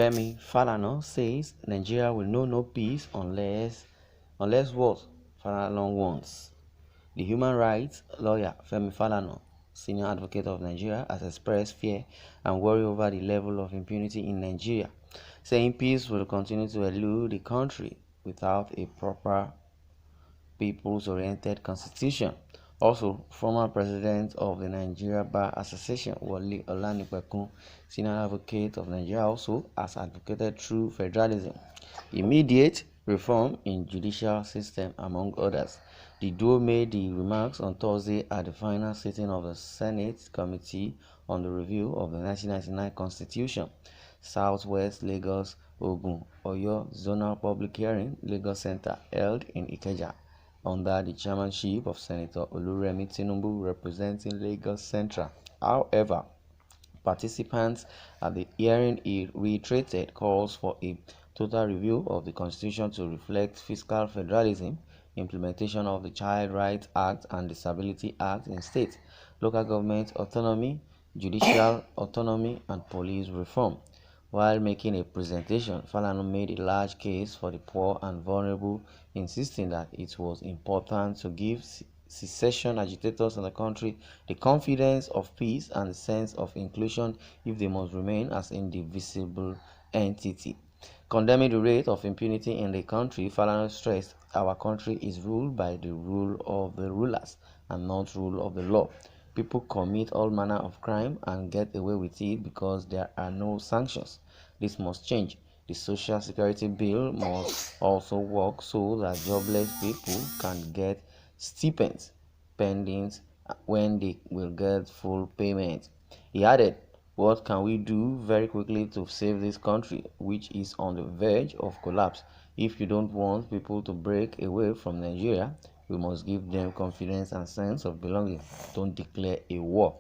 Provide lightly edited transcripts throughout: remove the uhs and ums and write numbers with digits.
Femi Falana says Nigeria will know no peace unless what Falana wants. The human rights lawyer Femi Falana, senior advocate of Nigeria, has expressed fear and worry over the level of impunity in Nigeria, saying peace will continue to elude the country without a proper peoples-oriented constitution. Also, former president of the Nigeria Bar Association, Wole Olanipekun, senior advocate of Nigeria, also has advocated true federalism, immediate reform in judicial system, among others. The duo made the remarks on Thursday at the final sitting of the Senate Committee on the Review of the 1999 Constitution, Southwest Lagos, Ogun, Oyo Zonal Public Hearing, Lagos Center, held in Ikeja, under the chairmanship of Senator Oluremi Tinubu, representing Lagos Central. However, participants at the hearing reiterated calls for a total review of the Constitution to reflect fiscal federalism, implementation of the Child Rights Act and Disability Act in states, local government autonomy, judicial autonomy, and police reform. While making a presentation, Falana made a large case for the poor and vulnerable, insisting that it was important to give secession agitators in the country the confidence of peace and the sense of inclusion if they must remain as indivisible entity. Condemning the rate of impunity in the country, Falana stressed our country is ruled by the rule of the rulers and not rule of the law. People commit all manner of crime and get away with it because there are no sanctions. This must change. The Social Security Bill must also work so that jobless people can get stipends pending when they will get full payment. He added, "What can we do very quickly to save this country, which is on the verge of collapse? If you don't want people to break away from Nigeria, we must give them confidence and sense of belonging. Don't declare a war."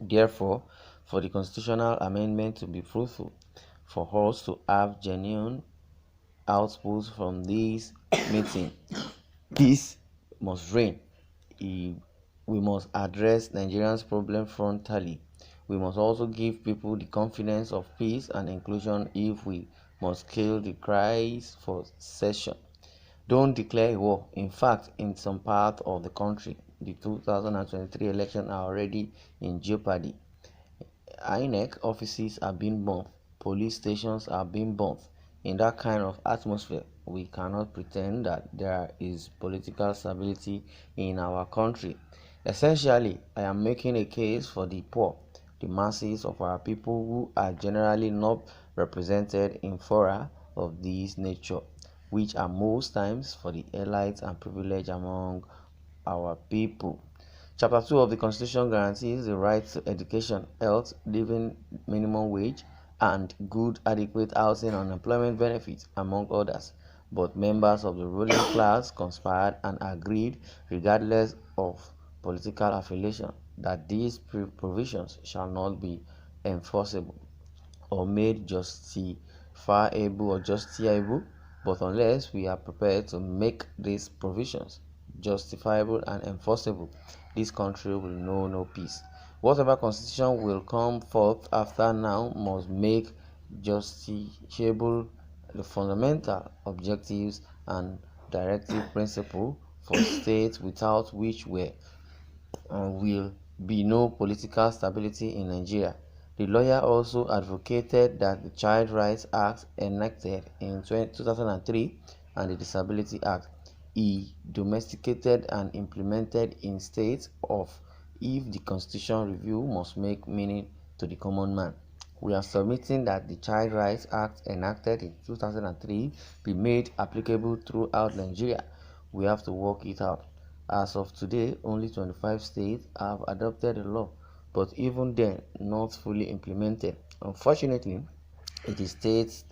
Therefore, for the constitutional amendment to be fruitful, for us to have genuine outputs from this meeting, peace must reign. We must address Nigerians' problem frontally. We must also give people the confidence of peace and inclusion if we must kill the cries for secession. Don't declare a war. In fact, in some part of the country, the 2023 elections are already in jeopardy. INEC offices are being bombed. Police stations are being bombed. In that kind of atmosphere, we cannot pretend that there is political stability in our country. Essentially, I am making a case for the poor, the masses of our people who are generally not represented in fora of this nature, which are most times for the elites and privileged among our people. Chapter 2 of the Constitution guarantees the right to education, health, living minimum wage, and good adequate housing and employment benefits, among others. But members of the ruling class conspired and agreed, regardless of political affiliation, that these provisions shall not be enforceable or made justiciable, but unless we are prepared to make these provisions justifiable and enforceable, this country will know no peace. Whatever constitution will come forth after now must make justiciable the fundamental objectives and directive principle for states without which will be no political stability in Nigeria. The lawyer also advocated that the Child Rights Act enacted in 2003 and the Disability Act he domesticated and implemented in states of if the constitution review must make meaning to the common man. We are submitting that the Child Rights Act enacted in 2003 be made applicable throughout Nigeria. We have to work it out. As of today, only 25 states have adopted the law, but even then, not fully implemented. Unfortunately, it is states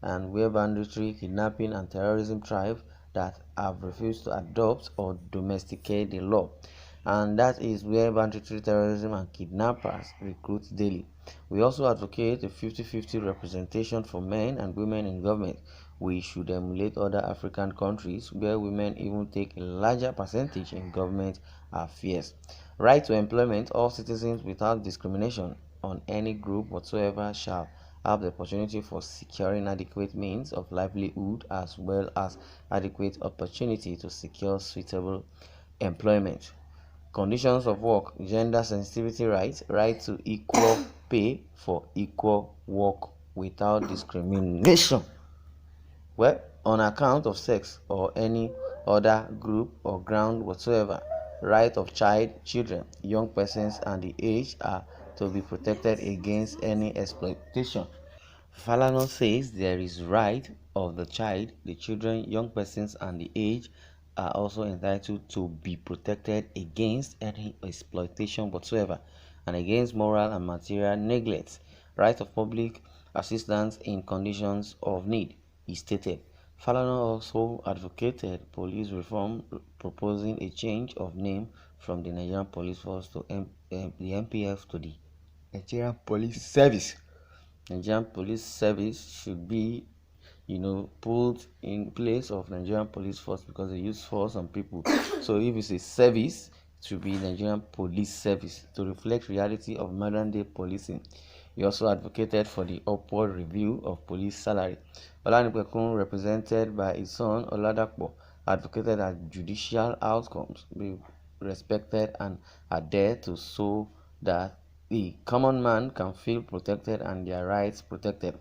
and where banditry, kidnapping, and terrorism thrive that have refused to adopt or domesticate the law. And that is where banditry, terrorism, and kidnappers recruit daily. We also advocate a 50-50 representation for men and women in government. We should emulate other African countries where women even take a larger percentage in government affairs. Right to employment. All citizens without discrimination on any group whatsoever shall have the opportunity for securing adequate means of livelihood as well as adequate opportunity to secure suitable employment. Conditions of work, gender sensitivity rights, right to equal pay for equal work without discrimination. Well, on account of sex or any other group or ground whatsoever, right of children, young persons and the aged are to be protected against any exploitation. Falana says there is right of the child, the children, young persons and the aged are also entitled to be protected against any exploitation whatsoever and against moral and material neglect. Right of public assistance in conditions of need, he stated. Falana also advocated police reform, proposing a change of name from the Nigerian Police Force to the NPF to the Nigerian Police Service. Nigerian Police Service should be, put in place of Nigerian Police Force because they use force on people. So if it's a service, it should be Nigerian Police Service to reflect reality of modern day policing. He also advocated for the upward review of police salary. Olanipekun, represented by his son Oladapo, advocated that judicial outcomes be respected and adhered to so that the common man can feel protected and their rights protected.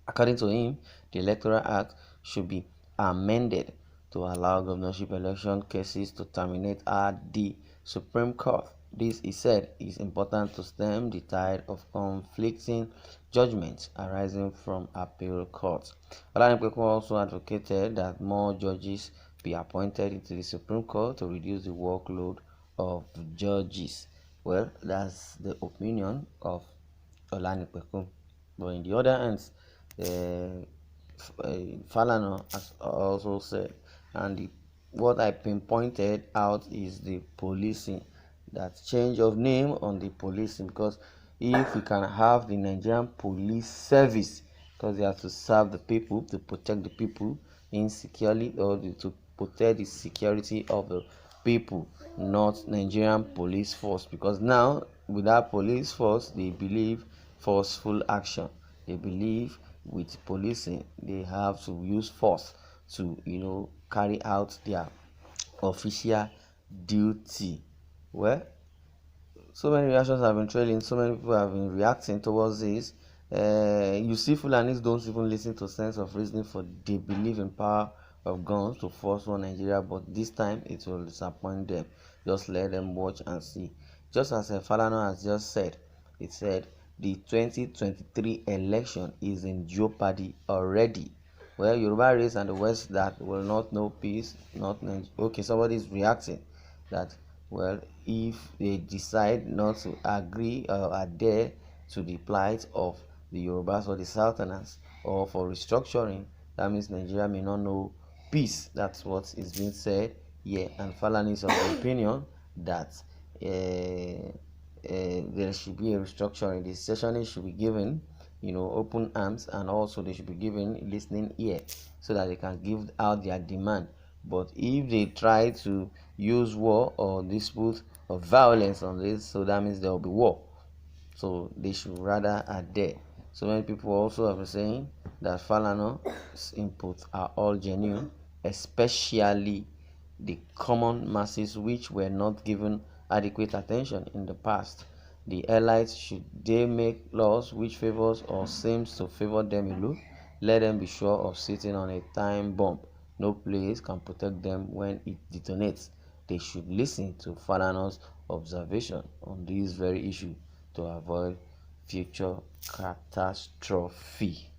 According to him, the Electoral Act should be amended to allow governorship election cases to terminate at the Supreme Court. This, he said, is important to stem the tide of conflicting judgments arising from appeal courts. Olanipekun also advocated that more judges be appointed into the Supreme Court to reduce the workload of the judges. Well, that's the opinion of Olanipekun. But in the other hand, Falana has also said, and what I pinpointed out is the policing, that change of name on the policing, because if we can have the Nigerian Police Service, because they have to serve the people, to protect the people insecurely, or to protect the security of the people, not Nigerian Police Force, because now without police force they believe forceful action. They believe with policing they have to use force to carry out their official duty. Well, so many reactions have been trailing, so many people have been reacting towards this. You see, Fulanis don't even listen to sense of reasoning, for they believe in power of guns to force one Nigeria, but this time it will disappoint them. Just let them watch and see. Just as Falana has just said, it said the 2023 election is in jeopardy already. Well, Yoruba race and the West that will not know peace, not okay. Somebody is reacting that, well, if they decide not to agree or adhere to the plight of the Yorubas or the Southerners, or for restructuring, that means Nigeria may not know peace. That's what is being said here. And Falana is of the opinion that there should be a restructuring. The sessioners should be given, open arms, and also they should be given listening ear so that they can give out their demand. But if they try to use war or dispute or violence on this, so that means there will be war. So they should rather adhere. So many people also have been saying that Falana's inputs are all genuine, especially the common masses which were not given adequate attention in the past. The elites, should they make laws which favors or seems to favor them alone, let them be sure of sitting on a time bomb. No place can protect them when it detonates. They should listen to Falana's observation on this very issue to avoid future catastrophe.